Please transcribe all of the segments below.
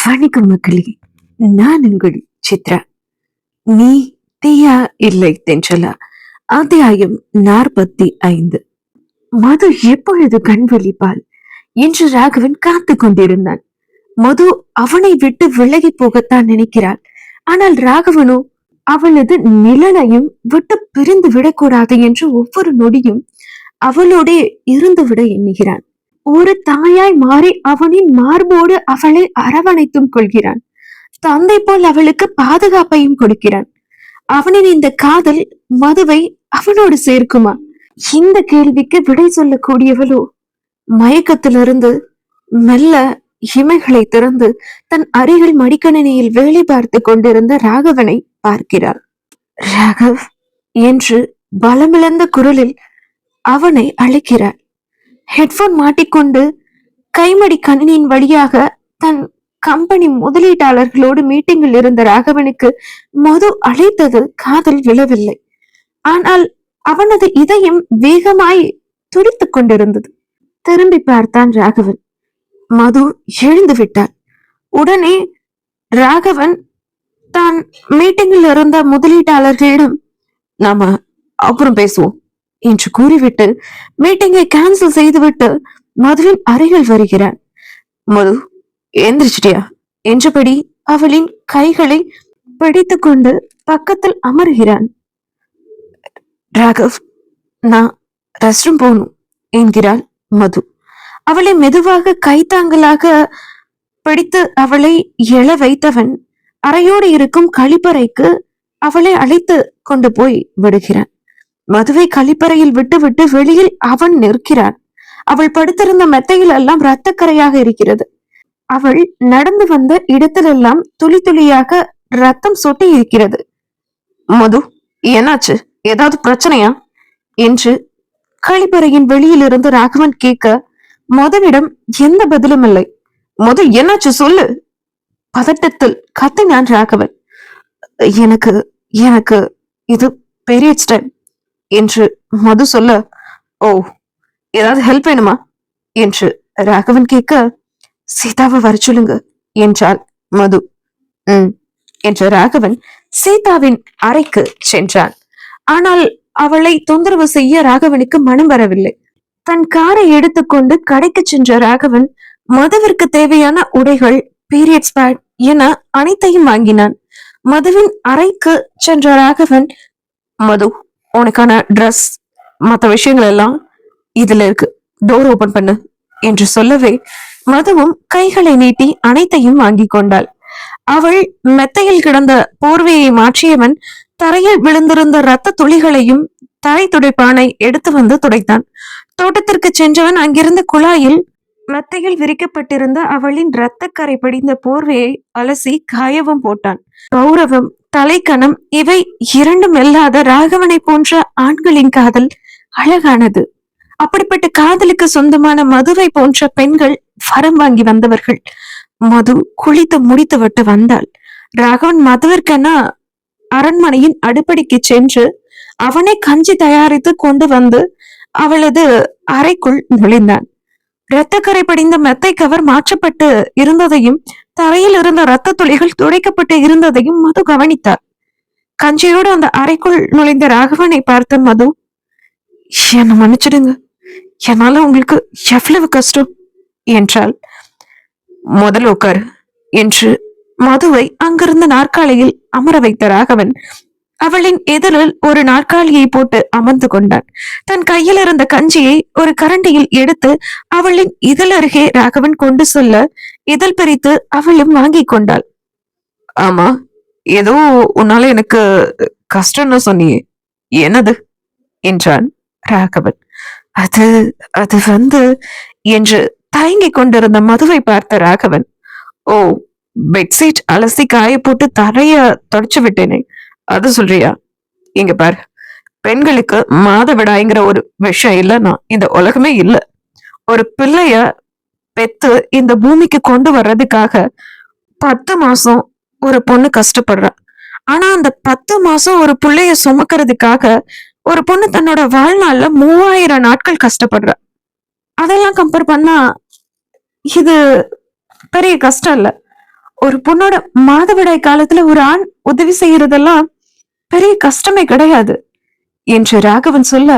வணக்கம் மக்களே, நான் உங்கள் சித்ரா. நீ தீயா இல்லை தென்றலா. அத்தியாயம் 45. மது எப்பொழுது கண் விழிப்பாள் என்று ராகவன் காத்து கொண்டிருந்தான். மது அவனை விட்டு விலகி போகத்தான் நினைக்கிறாள். ஆனால் ராகவனோ அவளது நிழலையும் விட்டு பிரிந்து விடக்கூடாது என்று ஒவ்வொரு நொடியும் அவளோடே இருந்து விட எண்ணுகிறான். ஒரு தாயாய் மாறி அவனின் மார்போடு அவளை அரவணைத்தும் கொள்கிறான். தந்தை போல் அவளுக்கு பாதுகாப்பையும் கொடுக்கிறான். அவனின் இந்த காதல் மதுவை அவனோடு சேர்க்குமா? இந்த கேள்விக்கு விடை சொல்லக்கூடியவளோ மயக்கத்திலிருந்து மெல்ல இமைகளை திறந்து தன் அருகில் மடிக்கணினியில் வேலை பார்த்து கொண்டிருந்த ராகவனை பார்க்கிறாள். ராகவ் என்று பலமிழந்த குரலில் அவனை அழைக்கிறாள். ஹெட்போன் மாட்டிக்கொண்டு கைமடி கணினியின் வழியாக தன் கம்பெனி முதலீட்டாளர்களோடு மீட்டிங்கில் இருந்த ராகவனுக்கு மது அழைத்தது காதல் விழவில்லை. ஆனால் அவனது இதயம் வேகமாய் துடித்துக் கொண்டிருந்தது. திரும்பி பார்த்தான் ராகவன். மது எழுந்து விட்டாள். உடனே ராகவன் தான் மீட்டிங்கில் இருந்த முதலீட்டாளர்களிடம் நாம அப்புறம் பேசுவோம் என்று கூறிவிட்டு மீட்டிங்கை கேன்சல் செய்துவிட்டு மதுவின் அருகில் வருகிறான். மது, எந்திரிச்சிட்டியா என்றபடி அவளின் கைகளை பிடித்துக் கொண்டு பக்கத்தில் அமர்கிறான். ராகவ், நான் ரெஸ்ட் ரூம் போகணும் என்கிறாள் மது. அவளை மெதுவாக கைத்தாங்கலாக பிடித்து அவளை எழ வைத்தவன் அறையோடு இருக்கும் கழிப்பறைக்கு அவளை அழைத்து கொண்டு போய் விடுகிறான். மதுவை கழிப்பறையில் விட்டுவிட்டு வெளியில் அவன் நிற்கிறான். அவள் படுத்திருந்த மெத்தையில் எல்லாம் இரத்தக்கரையாக இருக்கிறது. அவள் நடந்து வந்த இடத்திலெல்லாம் துளி துளியாக ரத்தம் சொட்டி இருக்கிறது. மது, என்னாச்சு? ஏதாவது பிரச்சனையா என்று கழிப்பறையின் வெளியில் இருந்து ராகவன் கேட்க மதுவிடம் எந்த பதிலும் இல்லை. மது, என்னாச்சு சொல்லு? பதட்டத்தில் கத்தினான் ராகவன். எனக்கு எனக்கு இது பீரியட்ஸ் டைம் என்று மது சொல்ல, ஓ, ஏதாவது ஹெல்ப் வேணுமா என்று ராகவன் கேட்க, சீதாவை வர சொல்லுங்க என்றாள் மது. என்ற ராகவன் சீதாவின் அறைக்கு சென்றான். ஆனால் அவளை தொந்தரவு செய்ய ராகவனுக்கு மனம் வரவில்லை. தன் காரை எடுத்துக்கொண்டு கடைக்கு சென்ற ராகவன் மதுவிற்கு தேவையான உடைகள், பீரியட்ஸ் பேட் என அனைத்தையும் வாங்கினான். மதுவின் அறைக்கு சென்ற ராகவன், மது, உனக்கான ட்ரெஸ், மற்ற விஷயங்கள் எல்லாம் இதுல இருக்கு, டோர் ஓபன் பண்ணு என்று சொல்லவே மதுவும் கைகளை நீட்டி அனைத்தையும் வாங்கி கொண்டாள். அவள் மெத்தையில் கிடந்த போர்வையை மாற்றியவன் தரையில் விழுந்திருந்த இரத்த துளிகளையும் தரை துடைப்பானை எடுத்து வந்து துடைத்தான். தோட்டத்திற்கு சென்றவன் அங்கிருந்த குழாயில் மெத்தையில் விரிக்கப்பட்டிருந்த அவளின் இரத்தக்கரை படிந்த போர்வையை அலசி காயவும் போட்டான். கௌரவம், தலைக்கணம் இவை இரண்டும் இல்லாத ராகவனை போன்ற ஆண்களின் காதல் அழகானது. அப்படிப்பட்ட காதலுக்கு சொந்தமான மதுவை போன்ற பெண்கள் வரம் வாங்கி வந்தவர்கள். மது குளித்து முடித்து விட்டு வந்தாள். ராகவன் மதுவிற்கென அரண்மனையின் அடுப்படிக்கு சென்று அவனை கஞ்சி தயாரித்து கொண்டு வந்து அவளது அறைக்குள் நுழைந்தான். இரத்தக்கரை படிந்த மெத்தை கவர் மாற்றப்பட்டு இருந்ததையும் தரையில் இருந்த இரத்த துளிகள் துடைக்கப்பட்டு இருந்ததையும் மது கவனித்தார். கஞ்சியோடு அந்த அறைக்குள் நுழைந்த ராகவனை பார்த்த மது, என்ன மன்னிச்சிடுங்க, என்னால உங்களுக்கு எவ்வளவு கஷ்டம் என்றாள். முதல் உட்கார் என்று மதுவை அங்கிருந்த நாற்காலியில் அமர வைத்த ராகவன் அவளின் எதிரில் ஒரு நாற்காலியை போட்டு அமர்ந்து கொண்டான். தன் கையில் இருந்த கஞ்சியை ஒரு கரண்டியில் எடுத்து அவளின் இதழ் அருகே ராகவன் கொண்டு சொல்ல இதழ் பிரித்து அவளும் வாங்கி கொண்டாள். ஆமா, ஏதோ உன்னால எனக்கு கஷ்டம்னு சொன்னியே, என்னது என்றான் ராகவன். அது அது வந்து என்று தயங்கி கொண்டிருந்த மதுவை பார்த்த ராகவன், ஓ, பெட்ஷீட் அலசி காய போட்டு தரைய தொடச்சு விட்டேனே, அது சொல்றியா? இங்க பாரு, பெண்களுக்கு மாதவிடாய்ங்கிற ஒரு விஷயம் இல்லைன்னா இந்த உலகமே இல்லை. ஒரு பிள்ளைய பெத்து இந்த பூமிக்கு கொண்டு வர்றதுக்காக 10 மாசம் ஒரு பொண்ணு கஷ்டப்படுறா. ஆனா அந்த 10 மாசம் ஒரு பிள்ளைய சுமக்கிறதுக்காக ஒரு பொண்ணு தன்னோட வாழ்நாள்ல 3000 நாட்கள் கஷ்டப்படுறா. அதெல்லாம் கம்பேர் பண்ணா இது பெரிய கஷ்டம் இல்ல. ஒரு பொண்ணோட மாதவிடாய் காலத்துல ஒரு ஆண் உதவி செய்யறதெல்லாம் பெரிய கஷ்டமே கிடையாது என்று ராகவன் சொல்ல,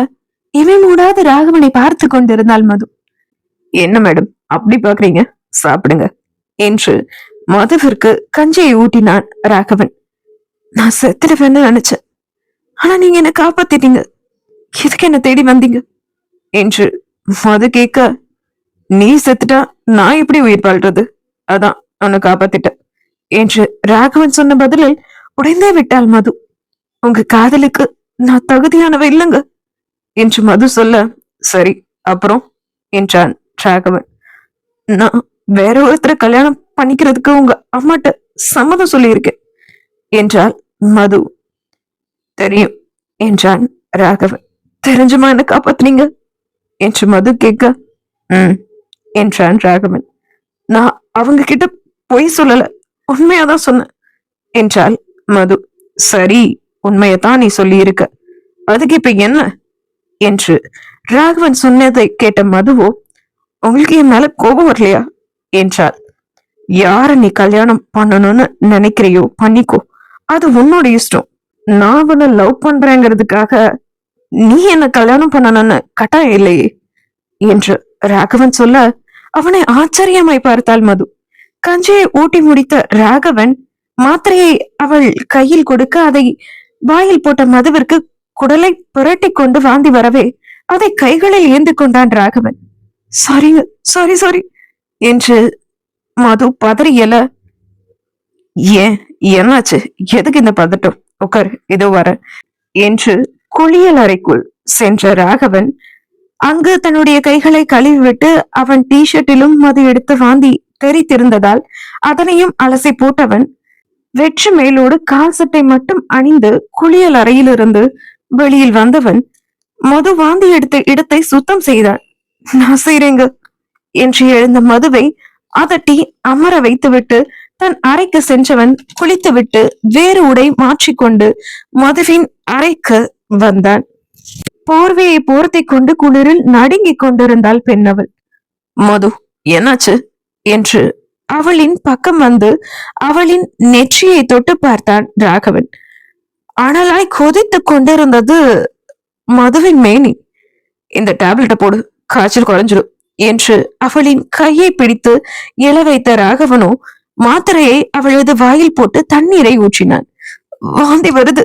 இமை மூடாத ராகவனை பார்த்து கொண்டிருந்தாள் மது. என்ன மேடம் அப்படி பாக்குறீங்க, சாப்பிடுங்க என்று மதுவிற்கு கஞ்சியை ஊட்டினான் ராகவன். நான் செத்துடுவேன்னு நினைச்சேன், ஆனா நீங்க என்ன காப்பாத்திட்டீங்க. எதுக்கு என்ன தேடி வந்தீங்க என்று மது கேட்க, நீ செத்துட்டா நான் எப்படி உயிர் வாழ்றது, அதான் உன்னை காப்பாத்திட்ட என்று ராகவன் சொன்ன பதிலில் உடைந்தே விட்டாள் மது. உங்க காதலுக்கு நான் தகுதியானவ இல்லைங்க என்று மது சொல்ல, சரி அப்புறம் என்றான் ராகவன். நான் வேற ஒருத்தரை கல்யாணம் பண்ணிக்கிறதுக்கு உங்க அம்மாட்ட சம்மதம் சொல்லியிருக்கேன் என்றாள் மது. தெரியும் என்றான் ராகவன். தெரிஞ்சுமா என்ன காப்பாத்துனீங்க என்று மது கேட்க, என்றான் ராகவன். நான் அவங்க கிட்ட பொய் சொல்லல, உண்மையாதான் சொன்னேன் என்றாள் மது. சரி, உண்மையத்தான் நீ சொல்லி இருக்க, அதுக்கு இப்ப என்ன என்று ராகவன் சொன்னதை கேட்ட மதுவோ, உங்களுக்கு என் மேல கோபம் வரலையா என்றாள். யார நீ கல்யாணம் பண்ணணும்னு நினைக்கிறையோ பண்ணிக்கோ, அது உன்னோட இஷ்டம். நான் உன்னை லவ் பண்றேங்கிறதுக்காக நீ என்ன கல்யாணம் பண்ணணும்னு கட்டாயம் இல்லையே என்று ராகவன் சொல்ல, அவனை ஆச்சரியமாய் பார்த்தாள் மது. கஞ்சியை ஊட்டி முடித்த ராகவன் மாத்திரையை அவள் கையில் கொடுக்க, அதை வாயில் போட்ட மதுவிற்கு குடலை புரட்டி கொண்டு வாந்தி வரவே அதை கைகளில் ஏந்து கொண்டான் ராகவன். சாரிங்க, சாரி சாரி என்று மது பதறியல. ஏன், என்னாச்சு, எதுக்கு இந்த பதட்டம், உட்கார் இதோ வர என்று குளியல் அறைக்குள் சென்ற ராகவன் அங்கு தன்னுடைய கைகளை கழுவிவிட்டு அவன் ஷர்ட்டிலும் மது எடுத்து வாந்தி தெரித்திருந்ததால் அதனையும் அலசி போட்டவன் வெற்று மேலோடு கால் சட்டை மட்டும் அணிந்து குளியல் அறையிலிருந்து வெளியில் வந்தவன் மது வாந்தி எடுத்த இடத்தை சுத்தம் செய்தான். நான் செய்றேங்க என்று எழுந்த மதுவை அதட்டி அமர வைத்துவிட்டு தன் அறைக்கு சென்றவன் குளித்துவிட்டு வேறு உடை மாற்றிக்கொண்டு மதுவின் அறைக்கு வந்தான். போர்வையை போர்த்தி கொண்டு குளிரில் நடுங்கிக் கொண்டிருந்தாள் பெண்ணவள். மது, என்னாச்சு என்று அவளின் பக்கம் வந்து அவளின் நெற்றியை தொட்டு பார்த்தான் ராகவன். அனலாய் கொதித்துக் கொண்டிருந்தது மதுவின் மேனி. இந்த டேப்லெட்டை போடு, காய்ச்சல் குறைஞ்சிடும் என்று அவளின் கையை பிடித்து எழ வைத்த ராகவனோ மாத்திரையை அவளது வாயில் போட்டு தண்ணீரை ஊற்றினான். வாந்தி வருது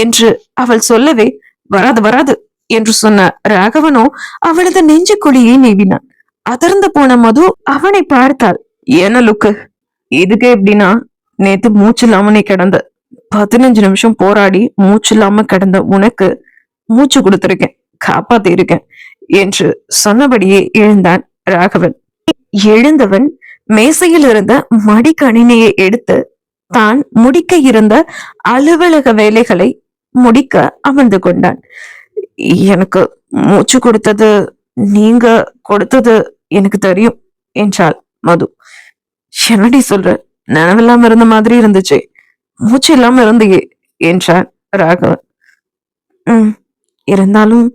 என்று அவள் சொல்லவே, வராது வராது என்று சொன்ன ராகவனோ அவளது நெஞ்சு குழியை நீவினான். அதிர்ந்து போன மது அவனை பார்த்தாள். என்ன லுக்கு, இதுக்கு எப்படின்னா, நேத்து மூச்சு இல்லாம நீ கிடந்த 15 நிமிஷம் போராடி மூச்சு இல்லாம கிடந்த உனக்கு மூச்சு கொடுத்திருக்கேன், காப்பாத்தி இருக்கேன் என்று சொன்னபடியே எழுந்தான் ராகவன். எழுந்தவன் மேசையில் இருந்த மடிக்கணினியை எடுத்து தான் முடிக்க இருந்த அலுவலக வேலைகளை முடிக்க அமர்ந்து கொண்டான். எனக்கு மூச்சு கொடுத்தது நீங்க கொடுத்தது எனக்கு தெரியும் என்றாள் மது. என்னடி சொல்ற, நினைவில்லாம இருந்த மாதிரி இருந்துச்சு, மூச்சு இல்லாம இருந்தையே என்றான் ராகவன். இருந்தாலும்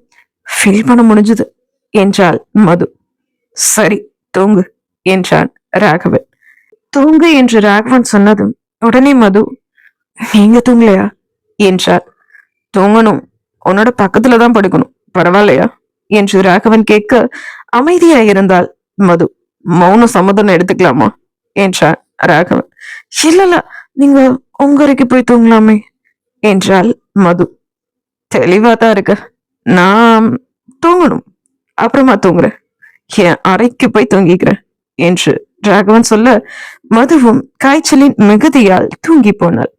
ஃபீல் பண்ண முடிஞ்சது என்றாள் மது. சரி தூங்கு என்றான் ராகவன். தூங்கு என்று ராகவன் சொன்னதும் உடனே மது, நீங்க தூங்கலையா என்றாள். தூங்கணும், உன்னோட பக்கத்துலதான் படுக்கணும், பரவாயில்லையா என்று ராகவன் கேட்க அமைதியாயிருந்தாள் மது. மௌன சம்மதம் எடுத்துக்கலாமா என்றான் ராகவன். இல்ல, நீங்க உங்க அறைக்கு போய் தூங்கலாமே என்றாள் மது. தெளிவாதான் இருக்க, நான் தூங்கணும், அப்புறமா தூங்குறேன், என் அறைக்கு போய் தூங்கிக்கிறேன் என்று ராகவன் சொல்ல மதுவும் காய்ச்சலின் மிகுதியால் தூங்கி போனாள்.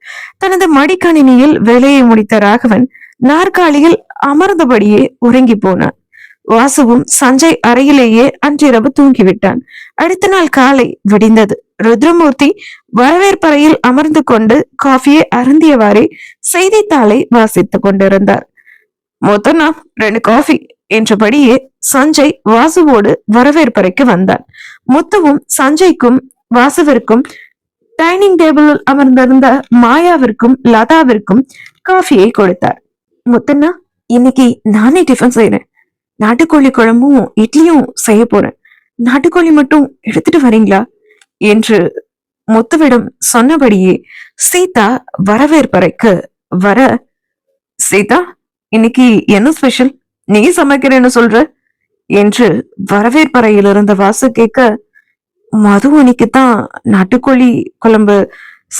தனது மடிக்கணினியில் வேலையை முடித்த ராகவன் நாற்காலியில் அமர்ந்தபடியே உறங்கி போனான். வாசுவும் சஞ்சய் அறையிலேயே அன்றிரவு தூங்கிவிட்டான். அடுத்த நாள் காலை விடிந்தது. ருத்ரமூர்த்தி வரவேற்பறையில் அமர்ந்து கொண்டு காஃபியை அருந்தியவாறே செய்தித்தாளை வாசித்துக் கொண்டிருந்தார். மொத்தனா 2 காஃபி என்றபடியே சஞ்சய் வாசுவோடு வரவேற்பறைக்கு வந்தான். முத்துவும் சஞ்சய்க்கும் வாசுவிற்கும் டைனிங் டேபிளில் அமர்ந்திருந்த மாயாவிற்கும் லதாவிற்கும் காஃபியை கொடுத்தார். முத்தண்ணா, இன்னைக்கு நானே டிஃபன் செய்யறேன், நாட்டுக்கோழி குழம்பும் இட்லியும் செய்ய போறேன், நாட்டுக்கோழி மட்டும் எடுத்துட்டு வரீங்களா என்று முத்துவிடம் சொன்னபடியே சீதா வரவேற்பறைக்கு வர, சீதா, இன்னைக்கு என்ன ஸ்பெஷல்? நீ சமைக்கிறேன்னு சொல்ற என்று வரவேற்பறையில் இருந்த வாசு கேட்க, மதுவனிக்குத்தான் நாட்டுக்கோழி குழம்பு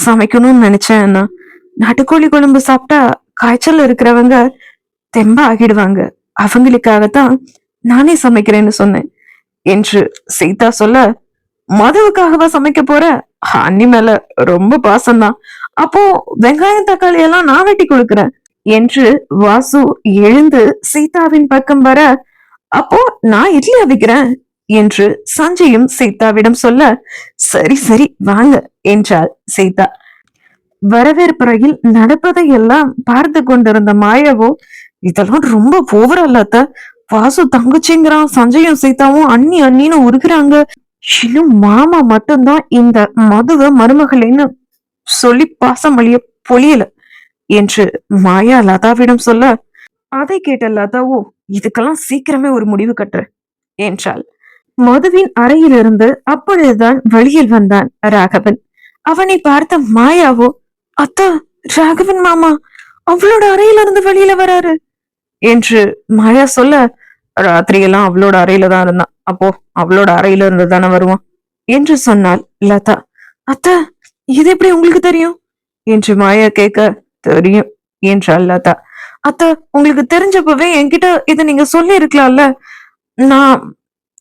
சமைக்கணும்னு நினைச்சேன் அண்ணா. நாட்டுக்கோழி குழம்பு சாப்பிட்டா காய்ச்சல் இருக்கிறவங்க தெம்பா ஆகிடுவாங்க, அவங்களுக்காகத்தான் நானே சமைக்கிறேன்னு சொன்னேன் என்று சீதா சொல்ல, மதுவுக்காகவா சமைக்க போற? அண்ணி மேல ரொம்ப பாசம்தான். அப்போ வெங்காயம் தக்காளி எல்லாம் நான் வெட்டி கொடுக்கறேன் என்று வாசு எழுந்து சீதாவின் பக்கம் வர, அப்போ நான் இட்லி அவிக்கிறேன் என்று சஞ்சயும் சீதாவிடம் சொல்ல, சரி சரி வாங்க என்றாள் சீதா. வரவேற்பறையில் நடப்பதை எல்லாம் பார்த்து கொண்டிருந்த மாயாவோ, இதெல்லாம் ரொம்ப ஓவர் அல்லாத, வாசு தங்கச்சிங்கிறான், சஞ்சயும் சீதாவும் அண்ணி அண்ணின்னு உருகுறாங்க, இன்னும் மாமா மட்டும்தான் இந்த மதுவ மருமகளின்னு சொல்லி பாசம் வழிய பொழியல என்று மாயா லதாவிடம் சொல்ல, அதை கேட்ட லதாவோ, இதுக்கெல்லாம் சீக்கிரமே ஒரு முடிவு கட்டுற என்றாள். மதுவின் அறையிலிருந்து அப்பொழுதுதான் வெளியில் வந்தான் ராகவன். அவனை பார்த்த மாயாவோ, அத்தா, ராகவன் மாமா அவளோட அறையிலிருந்து வெளியில வராரு என்று மாயா சொல்ல, ராத்திரியெல்லாம் அவளோட அறையில தான் இருந்தான், அப்போ அவளோட அறையில இருந்து தானே வருவான் என்று சொன்னாள் லதா. அத்தா, இது எப்படி உங்களுக்கு தெரியும் என்று மாயா கேட்க, தெரியும் என்றாள் லதா. அத்தா, உங்களுக்கு தெரிஞ்சப்பவே என்கிட்ட இதை நீங்க சொல்லி இருக்கலாம்ல, நான்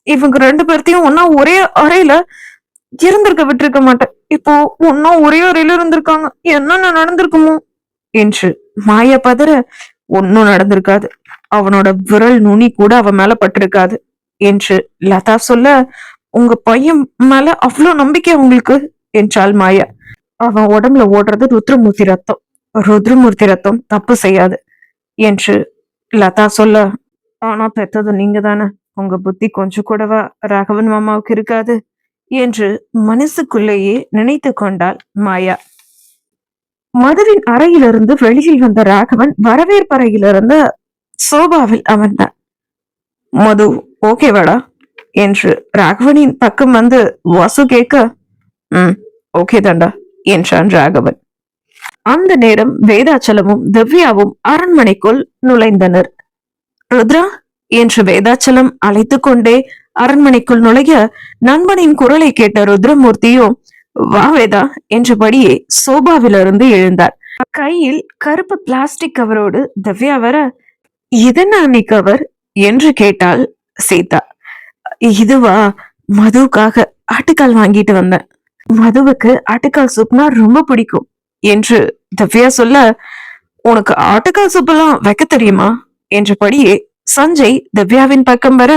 இவங்க ரெண்டு பேர்த்தையும் ஒன்னா ஒரே அறையில இருந்திருக்க விட்டுருக்க மாட்டேன். இப்போ ஒன்னா ஒரே அறையில இருந்திருக்காங்க, என்னென்ன நடந்திருக்குமோ என்று மாயா பதற, ஒன்னும் நடந்திருக்காது, அவனோட விரல் நுனி கூட அவன் மேல பட்டிருக்காது என்று லதா சொல்ல, உங்க பையன் மேல அவ்வளவு நம்பிக்கை உங்களுக்கு என்றாள் மாயா. அவன் உடம்புல ஓடுறது ருத்ரமூர்த்தி ரத்தம், ருத்ரமூர்த்தி ரத்தம் தப்பு செய்யாது என்று லதா சொல்ல, ஆனா பெத்தது நீங்க தானே, உங்க புத்தி கொஞ்சம் கூடவா ராகவன் மாமாவுக்கு இருக்காது என்று மனசுக்குள்ளேயே நினைத்து கொண்டாள் மாயா. மதுவின் அறையிலிருந்து வெளியில் வந்த ராகவன் வரவேற்பறையிலிருந்து சோபாவில் அமர்ந்தான். மது ஓகேவாடா என்று ராகவனின் பக்கம் வந்து வாசு கேட்க, ஓகே தாண்டா என்றான் ராகவன். அந்த நேரம் வேதாச்சலமும் திவ்யாவும் அரண்மனைக்குள் நுழைந்தனர். ருத்ரா என்று வேதாச்சலம் அழைத்து கொண்டே அரண்மனைக்குள் நுழைய, நண்பனின் குரலை கேட்ட ருத்ரமூர்த்தியோ, வா வேதா என்றபடியே சோபாவிலிருந்து எழுந்தார். கையில் கருப்பு பிளாஸ்டிக் கவரோடு திவ்யா வர, இதென்ன அன்னி கவர் என்று கேட்டாள் சீதா. இதுவா, மதுவுக்காக ஆட்டுக்கால் வாங்கிட்டு வந்தேன், மதுவுக்கு ஆட்டுக்கால் சூப்னா ரொம்ப பிடிக்கும் என்று திவ்யா சொல்ல, உனக்கு ஆட்டுக்கால் சூப்பெல்லாம் வைக்க தெரியுமா என்றபடியே சஞ்சய் திவ்யாவின் பக்கம் வர,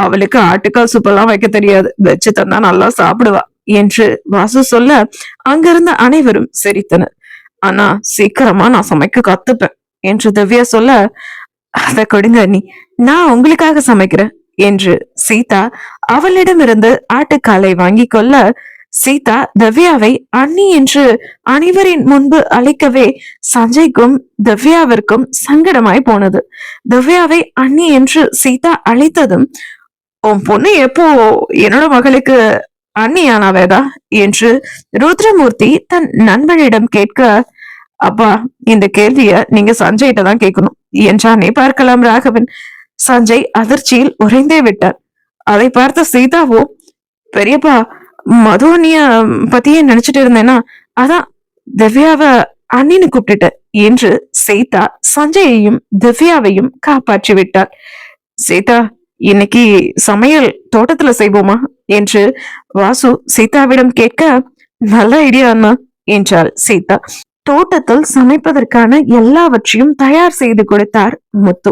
அவளுக்கு ஆட்டுக்கால் சூப்பெல்லாம் வைக்க தெரியாது, வச்சு தந்தா நல்லா சாப்பிடுவா என்று வாசு சொல்ல, அங்கிருந்த அனைவரும் சிரித்தனர். ஆனா சீக்கிரமா நான் சமைக்க கத்துப்பேன் என்று திவ்யா சொல்ல, அத கொடுங்க நீ, நான் உங்களுக்காக சமைக்கிறேன் என்று சீதா அவளிடமிருந்து ஆட்டுக்காலை வாங்கி கொள்ள, சீதா திவ்யாவை அண்ணி என்று அனைவரின் முன்பு அழைக்கவே சஞ்சய்க்கும் திவ்யாவிற்கும் சங்கடமாய் போனது. திவ்யாவை அண்ணி என்று சீதா அழைத்ததும், உன் பொண்ணு எப்போ என்னோட மகளுக்கு அண்ணியானா வேதா என்று ருத்ரமூர்த்தி தன் நண்பனிடம் கேட்க, அப்பா, இந்த கேள்விய நீங்க சஞ்சய்கிட்ட தான் கேட்கணும் என்றானே பார்க்கலாம் ராகவன். சஞ்சய் அதிர்ச்சியில் உறைந்தே விட்டார். அதை பார்த்த சீதாவோ, பெரியப்பா, மதுவனிய பத்தியே நினைச்சிட்டு இருந்தேன்னா அதான் திவ்யாவ அண்ணின்னு கூப்பிட்டுட்ட என்று சீதா சஞ்சயையும் திவ்யாவையும் காப்பாற்றி விட்டார். சீதா, இன்னைக்கு சமையல் தோட்டத்துல செய்வோமா என்று வாசு சீதாவிடம் கேட்க, நல்ல ஐடியா அண்ணா என்றாள் சீதா. தோட்டத்தில் சமைப்பதற்கான எல்லாவற்றையும் தயார் செய்து கொடுத்தார் முத்து.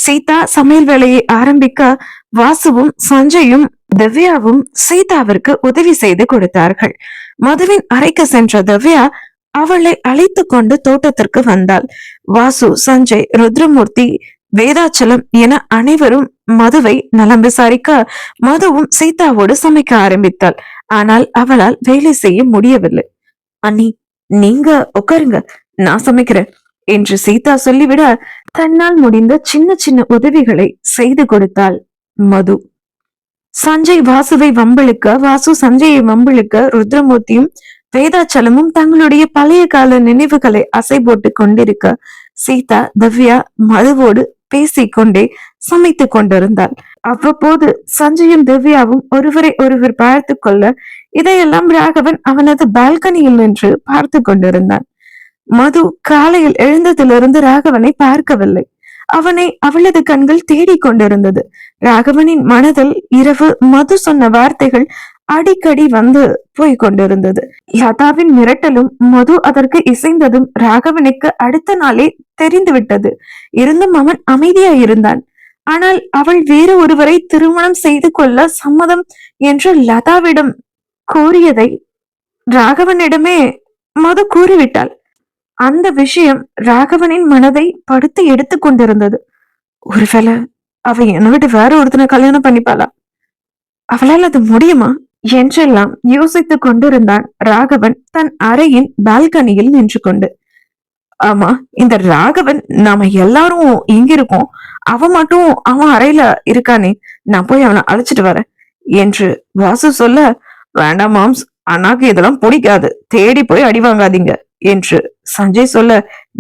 சீதா சமையல் வேலையை ஆரம்பிக்க வாசுவும் சஞ்சயும் திவ்யாவும் சீதாவிற்கு உதவி செய்து கொடுத்தார்கள். மதுவின் அறைக்கு சென்ற திவ்யா அவளை அழைத்து கொண்டு தோட்டத்திற்கு வந்தாள். வாசு, சஞ்சய், ருத்ரமூர்த்தி, வேதாச்சலம் என அனைவரும் மதுவை நலம் விசாரிக்க, மதுவும் சீதாவோடு சமைக்க ஆரம்பித்தாள். ஆனால் அவளால் வேலை செய்ய முடியவில்லை. அண்ணி, நீங்க உட்காருங்க, நான் சமைக்கிறேன் என்று சீதா சொல்லிவிட, தன்னால் முடிந்த சின்ன சின்ன உதவிகளை செய்து கொடுத்தாள் மது. சஞ்சய் வாசுவை வம்பிழுக்க, வாசு சஞ்சயை வம்பிழுக்க, ருத்ரமூர்த்தியும் வேதாச்சலமும் தங்களுடைய பழைய கால நினைவுகளை அசை போட்டு கொண்டிருக்க, சீதா திவ்யா மதுவோடு பேசிக்கொண்டே சமைத்து கொண்டிருந்தாள். அவ்வப்போது சஞ்சயும் திவ்யாவும் ஒருவரை ஒருவர் பார்த்து கொள்ள, இதையெல்லாம் ராகவன் அவனது பால்கனியில் நின்று பார்த்து கொண்டிருந்தான். மது காலையில் எழுந்ததிலிருந்து ராகவனை பார்க்கவில்லை. அவனை அவளது கண்கள் தேடிக் கொண்டிருந்தது. ராகவனின் மனதில் இரவு மது சொன்ன வார்த்தைகள் அடிக்கடி வந்து போய் கொண்டிருந்தது. லதாவின் மிரட்டலும் மது அதற்கு இசைந்ததும் ராகவனுக்கு அடுத்த நாளே தெரிந்துவிட்டது. இருந்தும் அவன் அமைதியா இருந்தான். ஆனால் அவள் வேறு ஒருவரை திருமணம் செய்து கொள்ள சம்மதம் என்று லதாவிடம் கூறியதை ராகவனிடமே மது கூறிவிட்டாள். அந்த விஷயம் ராகவனின் மனதை படுத்து எடுத்துக் கொண்டிருந்தது. ஒருவேளை அவ என்னை விட்டு வேற ஒருத்தனை கல்யாணம் பண்ணிப்பாளா? அவளால் அது முடியுமா என்றெல்லாம் யோசித்துக் கொண்டிருந்தான் ராகவன் தன் அறையின் பால்கனியில் நின்று கொண்டு. ஆமா, இந்த ராகவன் நாம எல்லாரும் இங்க இருக்கோம், அவன் மட்டும் அவன் அறையில இருக்கானே, நான் போய் அவனை அழைச்சிட்டு வரேன் என்று வாசு சொல்ல, வேண்டாம் மாம்ஸ், அண்ணாக்கு இதெல்லாம் பிடிக்காது, தேடி போய் அடி வாங்காதீங்க என்று சஞ்சய் சொல்ல,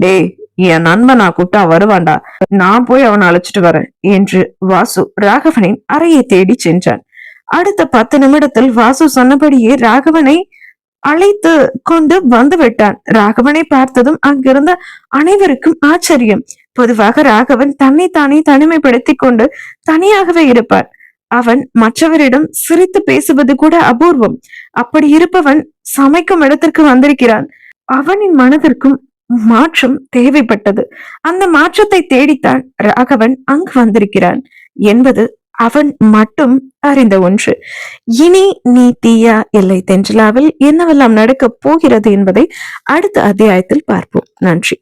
டேய் என் நண்பனா கூப்பிட்டா வருவான்டா, நான் போய் அவனை அழைச்சிட்டு வரேன் என்று வாசு ராகவனின் அறையை தேடி சென்றான். அடுத்த 10 நிமிடத்தில் வாசு சொன்னபடியே ராகவனை அழைத்து கொண்டு வந்து விட்டான். ராகவனை பார்த்ததும் அங்கிருந்த அனைவருக்கும் ஆச்சரியம். பொதுவாக ராகவன் தன்னை தானே தனிமைப்படுத்திக் கொண்டு தனியாகவே இருப்பார். அவன் மற்றவரிடம் சிரித்து பேசுவது கூட அபூர்வம். அப்படி இருப்பவன் சமைக்கும் இடத்திற்கு வந்திருக்கிறான். அவனின் மனதிற்கும் மாற்றம் தேவைப்பட்டது. அந்த மாற்றத்தை தேடித்தான் ராகவன் அங்கு வந்திருக்கிறான் என்பது அவன் மட்டும் அறிந்த ஒன்று. இனி நீ தீயா இல்லை தென்றலாவில் என்னவெல்லாம் நடக்கப் போகிறது என்பதை அடுத்த அத்தியாயத்தில் பார்ப்போம். நன்றி.